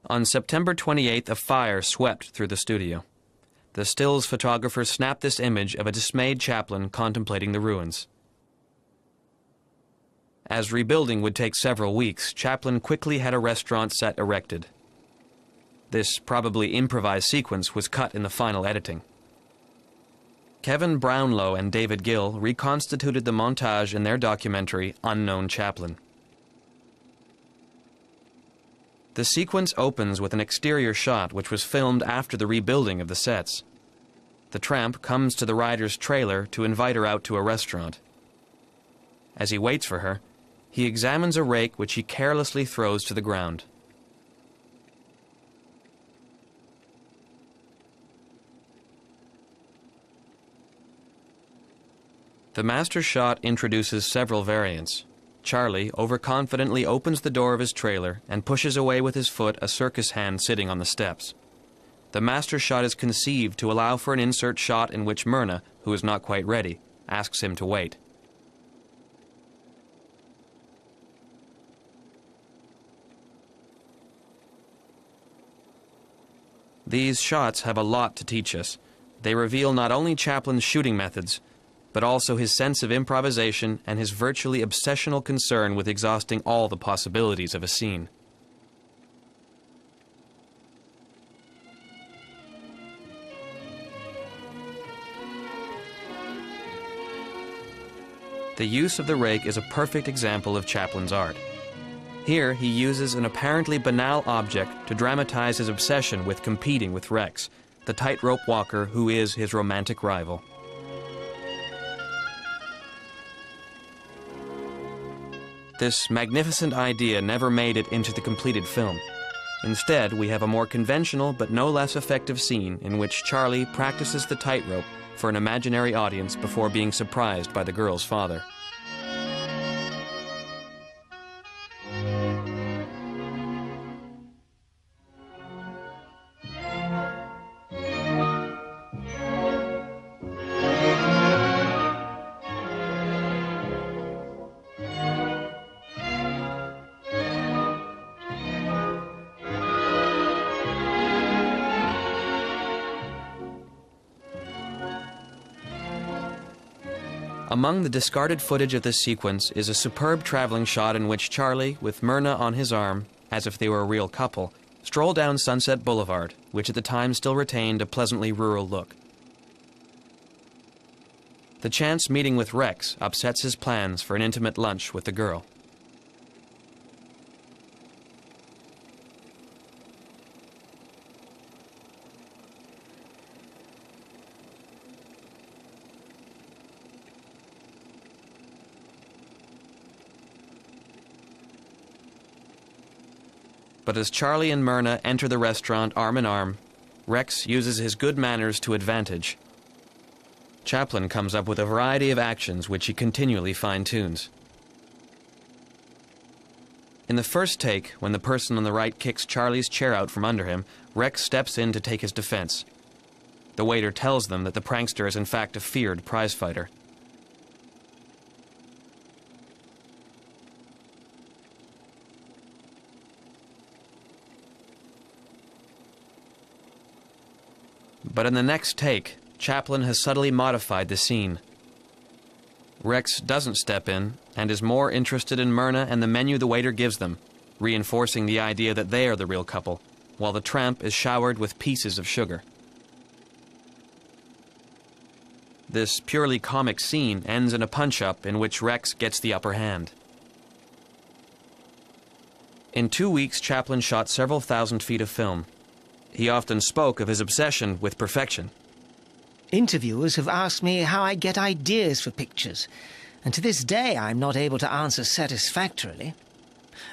On September 28th, a fire swept through the studio. The stills photographer snapped this image of a dismayed Chaplin contemplating the ruins. As rebuilding would take several weeks, Chaplin quickly had a restaurant set erected. This probably improvised sequence was cut in the final editing. Kevin Brownlow and David Gill reconstituted the montage in their documentary, Unknown Chaplin. The sequence opens with an exterior shot which was filmed after the rebuilding of the sets. The tramp comes to the rider's trailer to invite her out to a restaurant. As he waits for her, he examines a rake which he carelessly throws to the ground. The master shot introduces several variants. Charlie overconfidently opens the door of his trailer and pushes away with his foot a circus hand sitting on the steps. The master shot is conceived to allow for an insert shot in which Myrna, who is not quite ready, asks him to wait. These shots have a lot to teach us. They reveal not only Chaplin's shooting methods, but also his sense of improvisation and his virtually obsessional concern with exhausting all the possibilities of a scene. The use of the rake is a perfect example of Chaplin's art. Here he uses an apparently banal object to dramatize his obsession with competing with Rex, the tightrope walker who is his romantic rival. This magnificent idea never made it into the completed film. Instead, we have a more conventional but no less effective scene in which Charlie practices the tightrope for an imaginary audience before being surprised by the girl's father. Among the discarded footage of this sequence is a superb traveling shot in which Charlie, with Myrna on his arm, as if they were a real couple, stroll down Sunset Boulevard, which at the time still retained a pleasantly rural look. The chance meeting with Rex upsets his plans for an intimate lunch with the girl. But as Charlie and Myrna enter the restaurant arm in arm, Rex uses his good manners to advantage. Chaplin comes up with a variety of actions which he continually fine-tunes. In the first take, when the person on the right kicks Charlie's chair out from under him, Rex steps in to take his defense. The waiter tells them that the prankster is in fact a feared prizefighter. But in the next take, Chaplin has subtly modified the scene. Rex doesn't step in and is more interested in Myrna and the menu the waiter gives them, reinforcing the idea that they are the real couple, while the tramp is showered with pieces of sugar. This purely comic scene ends in a punch-up in which Rex gets the upper hand. In 2 weeks, Chaplin shot several thousand feet of film. He often spoke of his obsession with perfection. Interviewers have asked me how I get ideas for pictures, and to this day I'm not able to answer satisfactorily.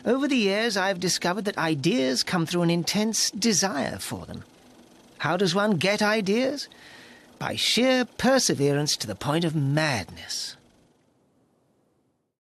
Over the years, I've discovered that ideas come through an intense desire for them. How does one get ideas? By sheer perseverance to the point of madness.